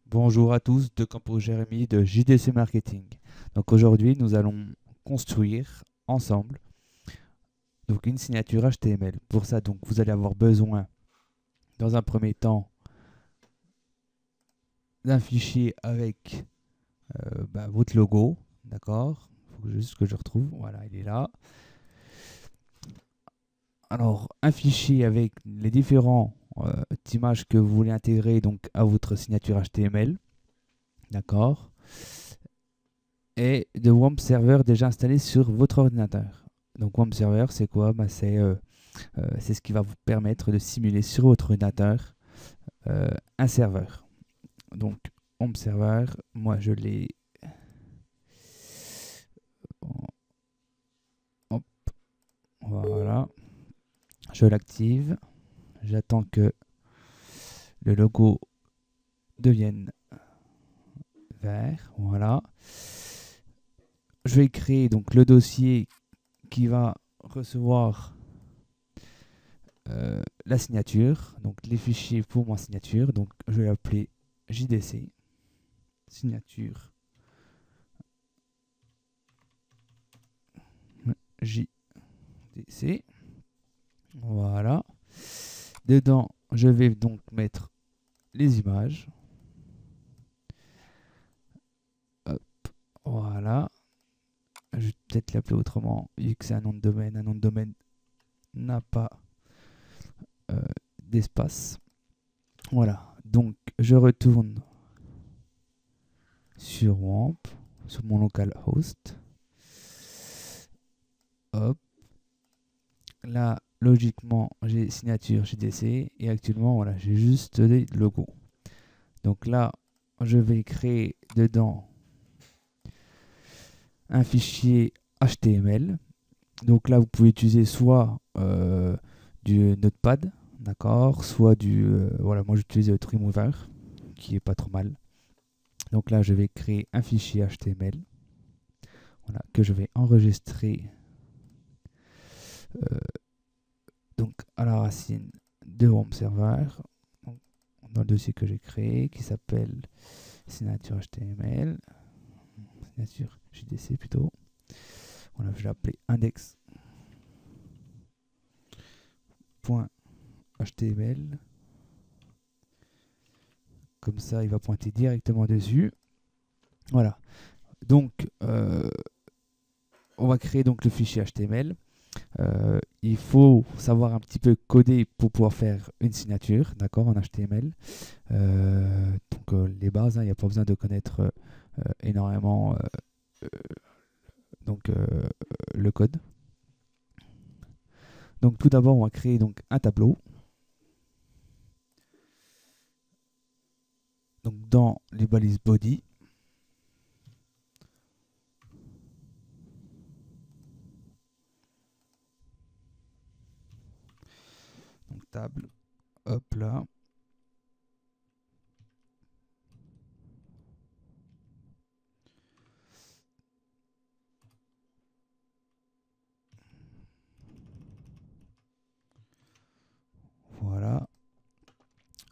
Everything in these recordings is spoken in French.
Bonjour à tous, de Campo Jérémy de JDC Marketing. Donc aujourd'hui, nous allons construire ensemble une signature HTML. Pour ça, donc vous allez avoir besoin dans un premier temps d'un fichier avec votre logo, d'accord? Il faut juste que je retrouve. Voilà, il est là. Alors, un fichier avec les différents images que vous voulez intégrer donc à votre signature HTML, d'accord? Et de WAMP Server déjà installé sur votre ordinateur. Donc WAMP Server, c'est quoi? C'est ce qui va vous permettre de simuler sur votre ordinateur un serveur. Donc WAMP Server, moi je l'ai... Hop, voilà. Je l'active. J'attends que le logo devienne vert. Voilà. Je vais créer donc le dossier qui va recevoir la signature, donc les fichiers pour ma signature. Donc je vais l'appeler JDC, signature JDC. Voilà. Dedans, je vais donc mettre les images. Hop, voilà. Je vais peut-être l'appeler autrement, vu que c'est un nom de domaine. Un nom de domaine n'a pas euh, d'espace. Voilà. Donc, je retourne sur WAMP, sur mon localhost. Hop. Là, logiquement, j'ai signature JDC et actuellement, voilà, j'ai juste des logos. Donc là, je vais créer dedans un fichier HTML. Donc là, vous pouvez utiliser soit du Notepad, d'accord, soit voilà, moi j'utilise le Dreamweaver, qui est pas trop mal. Donc là, je vais créer un fichier HTML, voilà, que je vais enregistrer euh, donc à la racine de Home Server, donc, dans le dossier que j'ai créé, qui s'appelle signature HTML, signature JDC plutôt. Voilà, je vais l'appeler index.html. Comme ça, il va pointer directement dessus. Voilà. Donc, on va créer donc le fichier HTML. Il faut savoir un petit peu coder pour pouvoir faire une signature, d'accord, en HTML. Les bases, il n'y a pas besoin de connaître énormément donc, le code. Donc tout d'abord, on va créer donc un tableau. Donc dans les balises body, donc table, hop là. Voilà.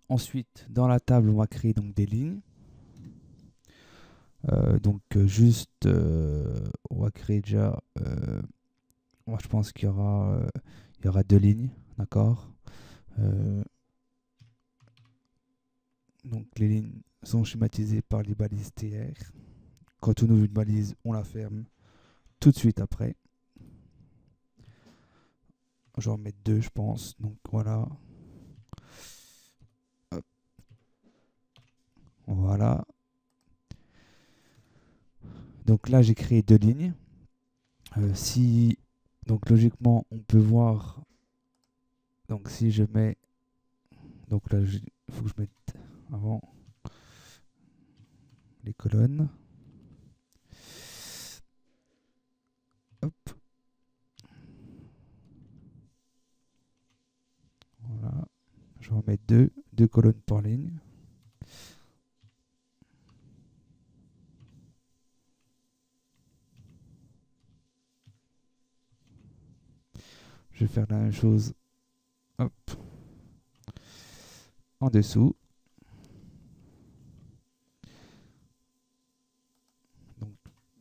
Ensuite, dans la table, on va créer donc des lignes. On va créer déjà, moi je pense qu'il y aura deux lignes, d'accord. Euh, donc les lignes sont schématisées par les balises TR. Quand on ouvre une balise, on la ferme tout de suite après. Je vais en mettre deux, je pense. Donc voilà. Hop. Voilà. Donc là, j'ai créé deux lignes. Donc logiquement, on peut voir. Donc si je mets. Donc là, il faut que je mette avant les colonnes. Hop. Voilà. Je vais en mettre deux colonnes par ligne. Je vais faire la même chose. Hop. En dessous.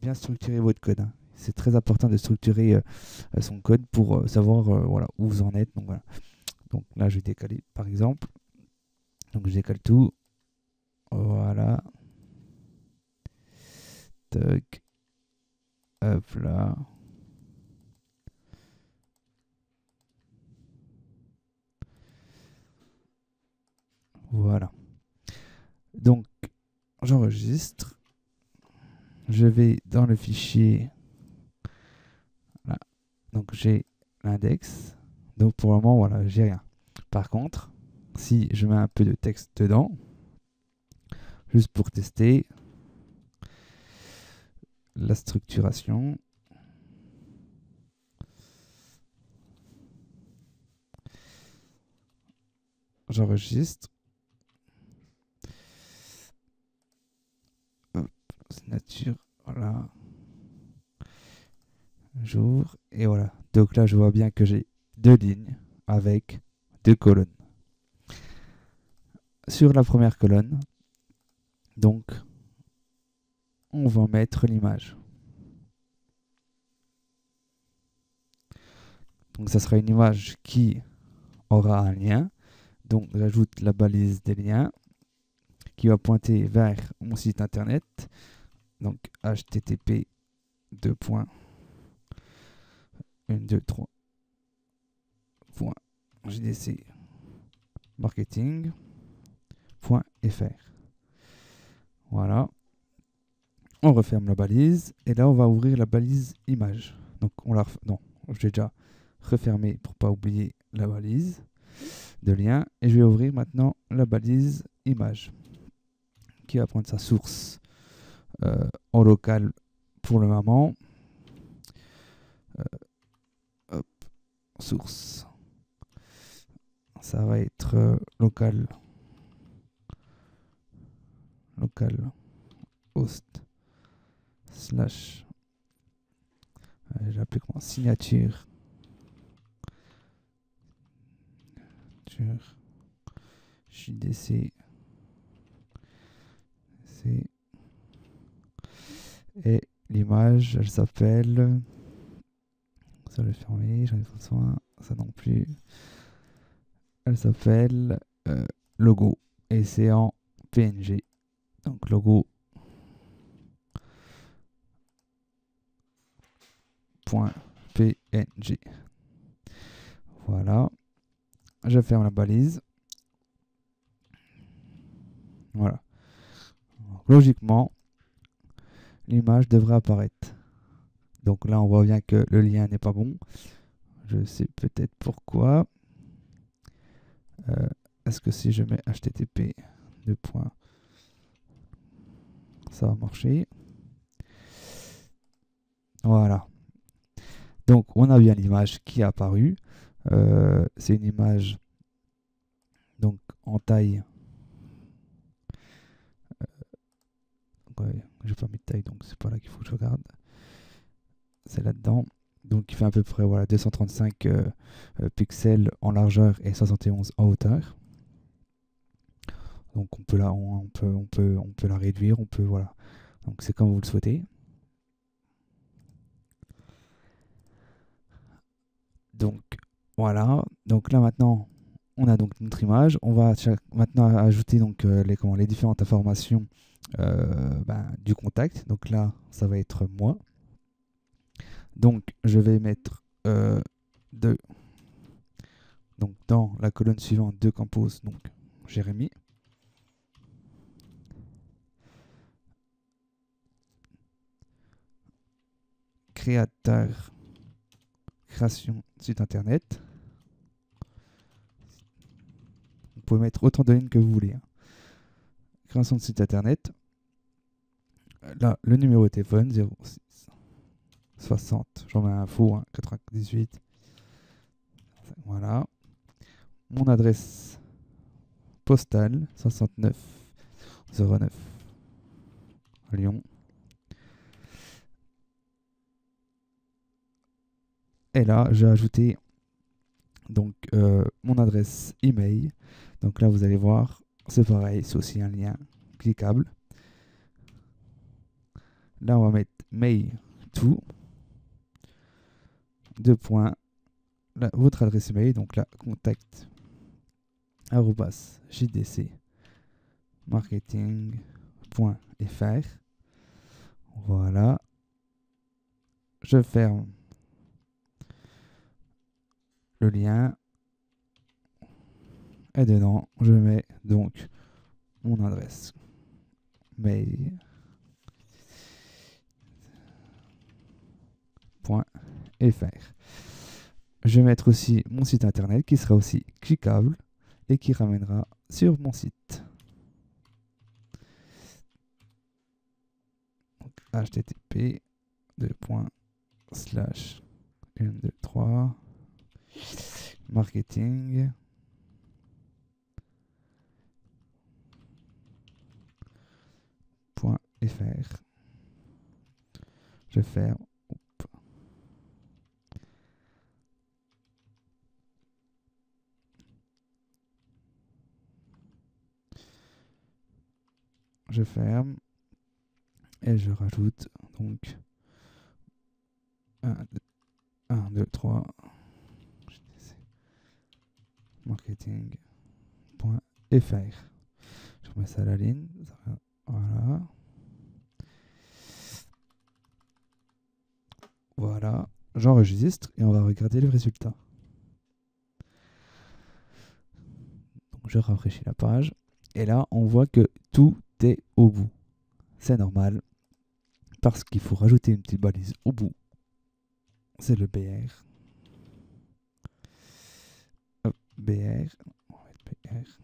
bien structurer votre code, hein. C'est très important de structurer son code pour savoir voilà, où vous en êtes. Donc, voilà. Donc là, je vais décaler par exemple. Donc je décale tout. Voilà. Tac. Hop là. Voilà. Donc j'enregistre. Je vais dans le fichier. Là. Donc j'ai l'index. Donc pour le moment, voilà, j'ai rien. Par contre, si je mets un peu de texte dedans, juste pour tester la structuration. J'enregistre. Signature, voilà. J'ouvre et voilà. Donc là, je vois bien que j'ai 2 lignes avec 2 colonnes. Sur la première colonne, donc, on va mettre l'image. Donc, ça sera une image qui aura un lien. Donc, j'ajoute la balise des liens qui va pointer vers mon site internet. Donc, http 123.jdc marketing.fr. Voilà. On referme la balise et là on va ouvrir la balise image. Donc on la non, je vais déjà refermer pour pas oublier la balise de lien et je vais ouvrir maintenant la balise image qui va prendre sa source en local pour le moment. Hop, source. Ça va être local host slash j'ai appelé comment signature JDC et l'image elle s'appelle, ça je vais fermer, j'en ai pas besoin, ça non plus, elle s'appelle logo et c'est en PNG, donc logo .png. Voilà, je ferme la balise. Voilà. Donc, logiquement, l'image devrait apparaître. Donc là, on voit bien que le lien n'est pas bon. Je sais peut-être pourquoi. Est-ce que si je mets http ça va marcher? Voilà. Donc, on a bien l'image qui est apparue. C'est une image donc en taille. Ouais, j'ai pas mis de taille, donc c'est pas là qu'il faut que je regarde. C'est là-dedans. Donc, il fait à peu près voilà, 235 pixels en largeur et 71 en hauteur. Donc, on peut la réduire, on peut voilà. Donc, c'est comme vous le souhaitez. Donc, voilà. Donc là, maintenant, on a donc notre image. On va maintenant ajouter donc les différentes informations du contact. Donc là, ça va être moi. Donc, je vais mettre donc dans la colonne suivante de Campos, donc Jérémy. Créateur, création site internet. Vous pouvez mettre autant de lignes que vous voulez. Hein. Création de site internet. Là, le numéro de téléphone 06 60, j'en mets un faux, hein, 98. Voilà. Mon adresse postale 69 09 Lyon. Et là, j'ai ajouté donc mon adresse email. Donc là, vous allez voir, c'est pareil, c'est aussi un lien cliquable. Là, on va mettre mail to deux points votre adresse mail, donc là contact jdcmarketing.fr. Voilà, je ferme le lien et dedans je mets donc mon adresse mail .fr. Je vais mettre aussi mon site internet qui sera aussi cliquable et qui ramènera sur mon site. Donc, http marketing.fr. Je ferme. Je ferme et je rajoute donc 1, 2, 3 marketing.fr. Je remets ça à la ligne. Voilà. Voilà. J'enregistre et on va regarder le résultat. Donc je rafraîchis la page. Et là, on voit que tout est au bout. C'est normal. Parce qu'il faut rajouter une petite balise au bout. C'est le BR. Hop, BR. On va mettre BR.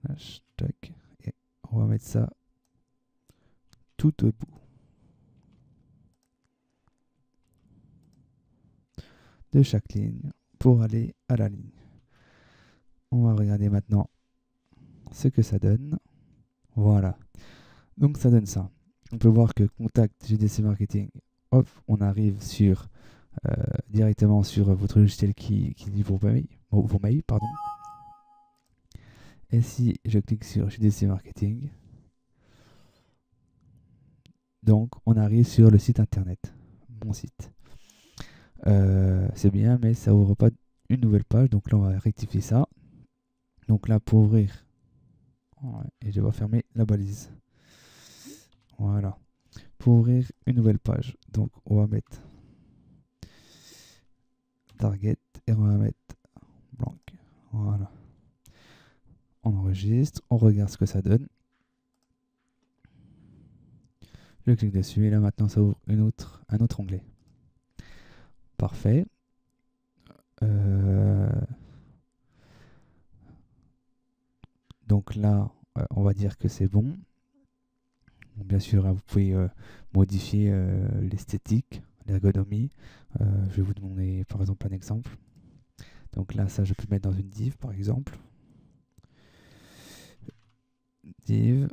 Hashtag. Et on va mettre ça tout au bout. De chaque ligne pour aller à la ligne. On va regarder maintenant ce que ça donne. Voilà. Donc ça donne ça. On peut voir que contact JDC Marketing, hop, on arrive sur directement sur votre logiciel qui lit vos mails, pardon. Et si je clique sur JDC Marketing, donc on arrive sur le site internet, mon site. C'est bien, mais ça ouvre pas une nouvelle page, donc là on va rectifier ça. Donc là pour ouvrir, ouais, et je vais fermer la balise. Voilà. Pour ouvrir une nouvelle page, donc on va mettre target et on va mettre blanc. Voilà. On enregistre, on regarde ce que ça donne. Je clique dessus et là maintenant ça ouvre un autre onglet. Parfait. Donc là, on va dire que c'est bon. Bon, bien sûr, hein, vous pouvez modifier l'esthétique, l'ergonomie. Je vais vous demander par exemple un exemple. Donc là, ça, je peux mettre dans une div par exemple. Div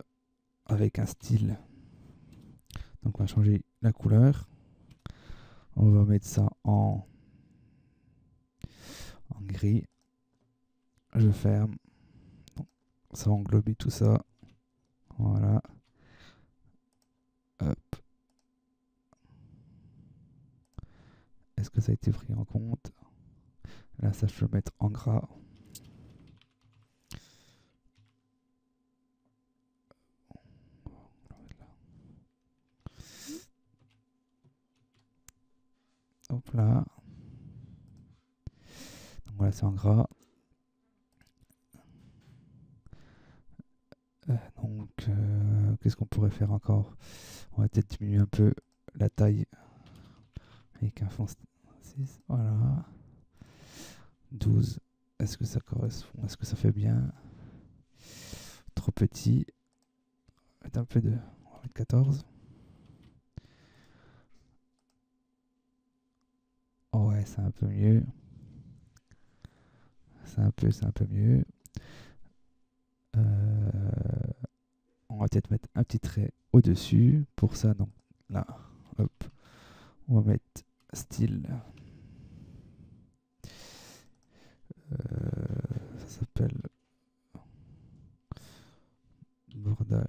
avec un style. Donc on va changer la couleur. On va mettre ça en gris. Je ferme. Donc, ça va englober tout ça. Voilà. Hop. Est-ce que ça a été pris en compte? Là, ça, je peux le mettre en gras. Hop là. Donc voilà, c'est en gras. Qu'est-ce qu'on pourrait faire encore? On va peut-être diminuer un peu la taille avec un fond 6. Voilà. 12. Est-ce que ça correspond? Est-ce que ça fait bien? Trop petit. On va mettre un peu de. On va mettre 14. Oh ouais, c'est un peu mieux. C'est un peu mieux. On va peut-être mettre un petit trait au-dessus. Pour ça, donc là, hop, on va mettre style. Ça s'appelle border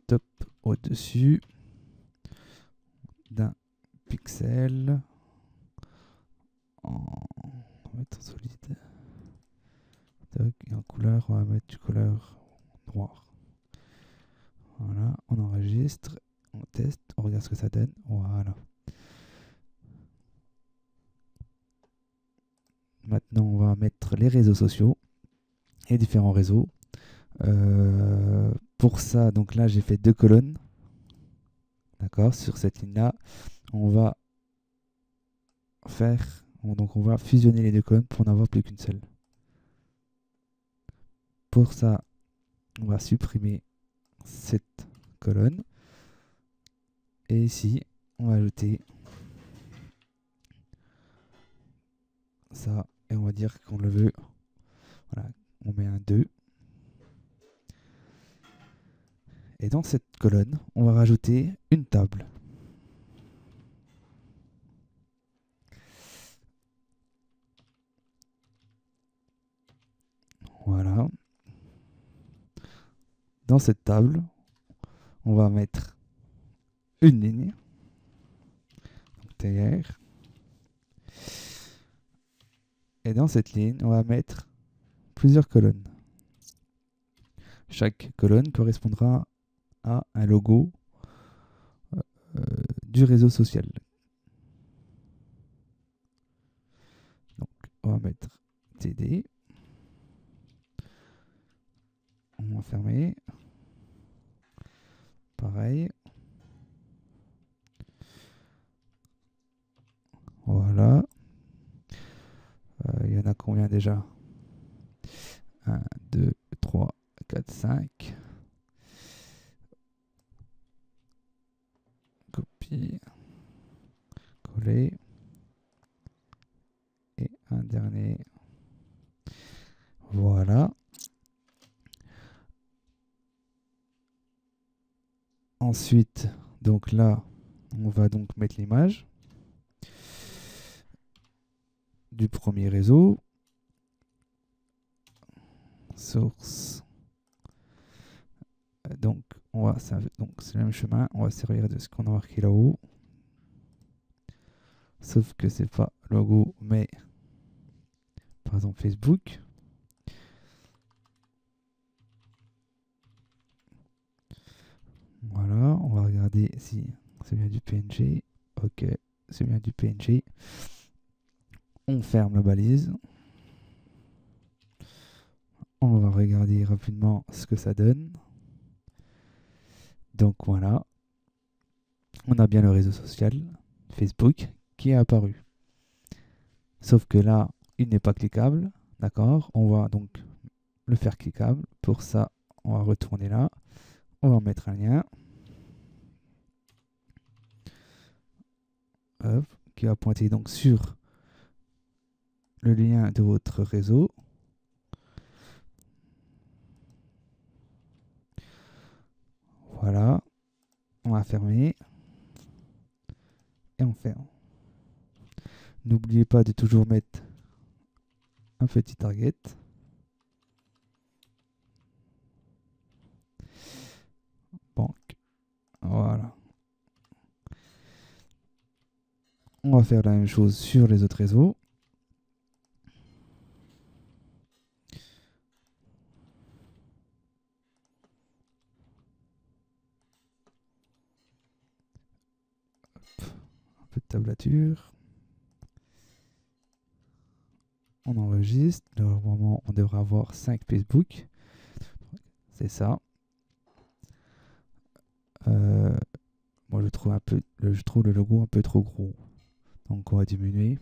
top au-dessus d'un pixel. On va mettre solide. Et en couleur, on va mettre du couleur noir. Voilà, on enregistre, on teste, on regarde ce que ça donne. Voilà. Maintenant, on va mettre les réseaux sociaux et différents réseaux. Pour ça, donc là, j'ai fait 2 colonnes. D'accord, sur cette ligne-là, on va faire, donc on va fusionner les 2 colonnes pour n'avoir plus qu'une seule. Pour ça, on va supprimer cette colonne. Et ici, on va ajouter ça. Et on va dire qu'on le veut. Voilà, on met un 2. Et dans cette colonne, on va rajouter une table. Voilà. Dans cette table, on va mettre une ligne. TR. Et dans cette ligne, on va mettre plusieurs colonnes. Chaque colonne correspondra à un logo du réseau social. Donc, on va mettre TD. On va fermer. Pareil. Voilà. Il y en a combien déjà? 1, 2, 3, 4, 5. Copier. Coller. Et un dernier. Voilà. Ensuite, donc là, on va donc mettre l'image du premier réseau. Source. Donc, c'est le même chemin. On va servir de ce qu'on a marqué là-haut. Sauf que c'est pas logo, mais par exemple Facebook. Voilà, on va regarder si c'est bien du PNG. Ok, c'est bien du PNG. On ferme la balise. On va regarder rapidement ce que ça donne. Donc voilà, on a bien le réseau social Facebook qui est apparu. Sauf que là, il n'est pas cliquable. D'accord, on va donc le faire cliquable. Pour ça, on va retourner là. On va mettre un lien. Hop, qui va pointer donc sur le lien de votre réseau. Voilà, on va fermer et on ferme. N'oubliez pas de toujours mettre un petit target. Banque. Voilà. On va faire la même chose sur les autres réseaux. Un peu de tablature. On enregistre. Normalement, on devrait avoir 5 Facebook. C'est ça. Moi, je trouve le logo un peu trop gros. Donc, on va diminuer.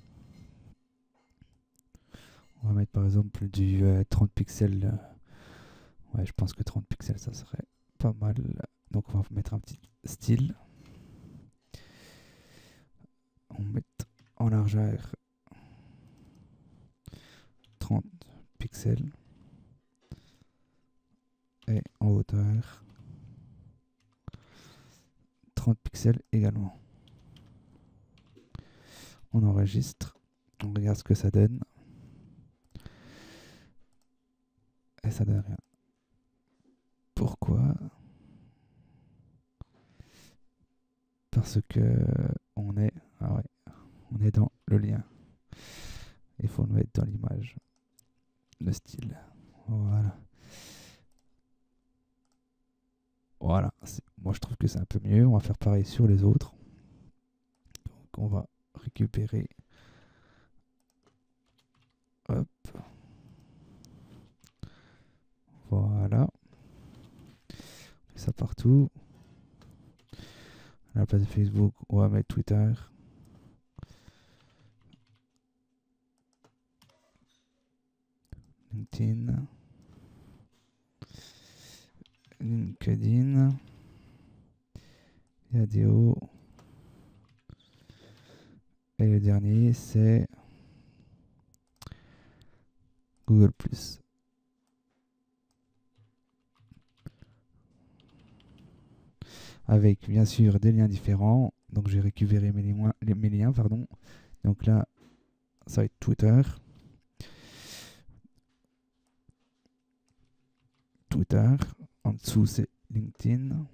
On va mettre par exemple du 30 pixels. Ouais, je pense que 30 pixels, ça serait pas mal. Donc, on va mettre un petit style. On va mettre en largeur 30 pixels. Et en hauteur 30 pixels également. On enregistre. On regarde ce que ça donne. Et ça donne rien. Pourquoi? parce que on est, ah ouais, on est dans le lien. Il faut le mettre dans l'image, le style. Voilà. Voilà. Moi, je trouve que c'est un peu mieux. On va faire pareil sur les autres. Donc, on va récupérer. Hop. Voilà. On fait ça partout. À la place de Facebook, on va mettre Twitter. LinkedIn. LinkedIn. Yadeo. Et le dernier, c'est Google+. Avec bien sûr des liens différents. Donc j'ai récupéré mes liens, pardon. Donc là, ça va être Twitter. Twitter. En dessous, c'est LinkedIn.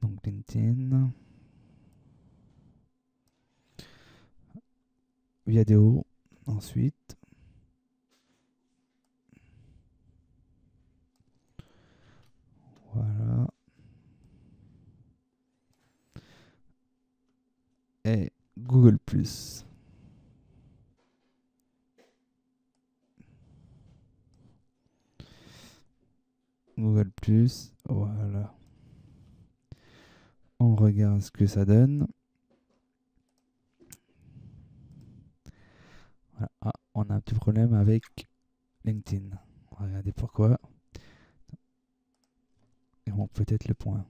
Donc LinkedIn. Viadeo. Ensuite. Voilà. Et Google+. Google+, voilà. On regarde ce que ça donne. Voilà. Ah, on a un petit problème avec LinkedIn. On va regarder pourquoi. Et bon, peut-être le point.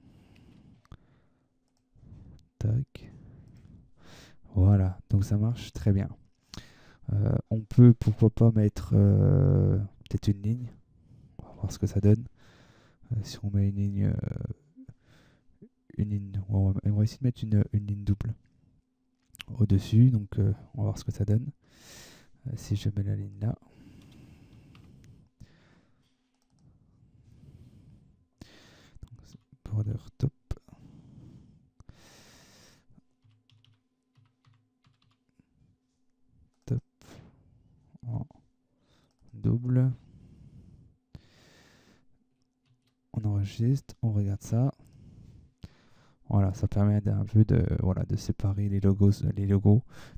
Tac. Voilà, donc ça marche très bien. On peut, pourquoi pas, mettre peut-être une ligne. On va voir ce que ça donne. Si on met une ligne, on va essayer de mettre une ligne double au-dessus. Donc on va voir ce que ça donne. Si je mets la ligne là. Border top. Top. En double. On enregistre, on regarde ça. Voilà, ça permet un peu de séparer les logos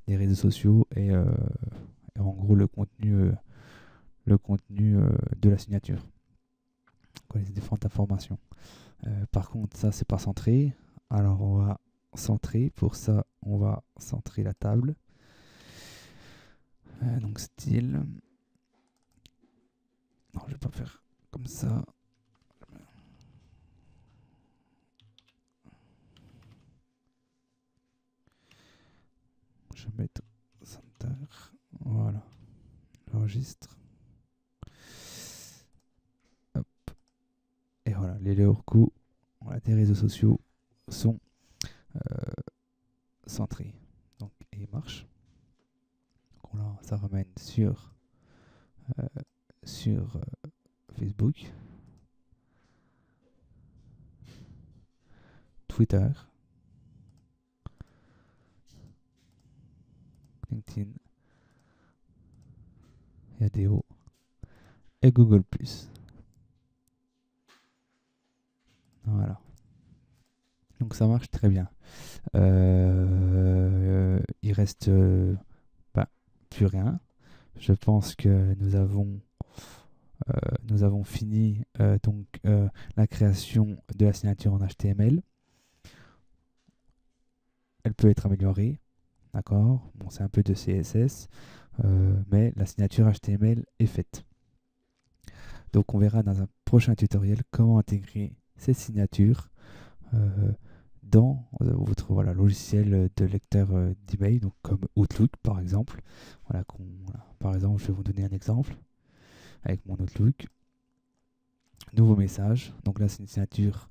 des réseaux sociaux et en gros le contenu de la signature. Les différentes informations. Par contre, ça c'est pas centré. Alors on va centrer. Pour ça, on va centrer la table. Donc style. Non, je vais pas faire comme ça. Je vais mettre center. Voilà. J'enregistre. Hop. Et voilà, les logos des réseaux sociaux sont centrés. Donc, et il marche. Donc là, ça ramène sur Facebook, Twitter, LinkedIn, Yadeo et Google+. Voilà. Donc ça marche très bien. Il reste plus rien. Je pense que nous avons fini la création de la signature en HTML. Elle peut être améliorée, d'accord. Bon, c'est un peu de CSS, mais la signature HTML est faite. Donc on verra dans un prochain tutoriel comment intégrer ces signatures dans votre logiciel de lecteur d'email, donc comme Outlook par exemple. Par exemple, je vais vous donner un exemple avec mon Outlook. Nouveau message. Donc là, c'est une signature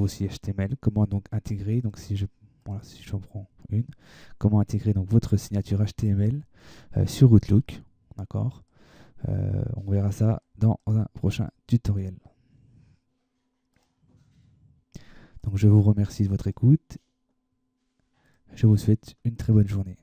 aussi HTML. Comment donc intégrer, donc si j'en prends une, comment intégrer donc votre signature HTML sur Outlook, d'accord. On verra ça dans un prochain tutoriel. Donc je vous remercie de votre écoute. Je vous souhaite une très bonne journée.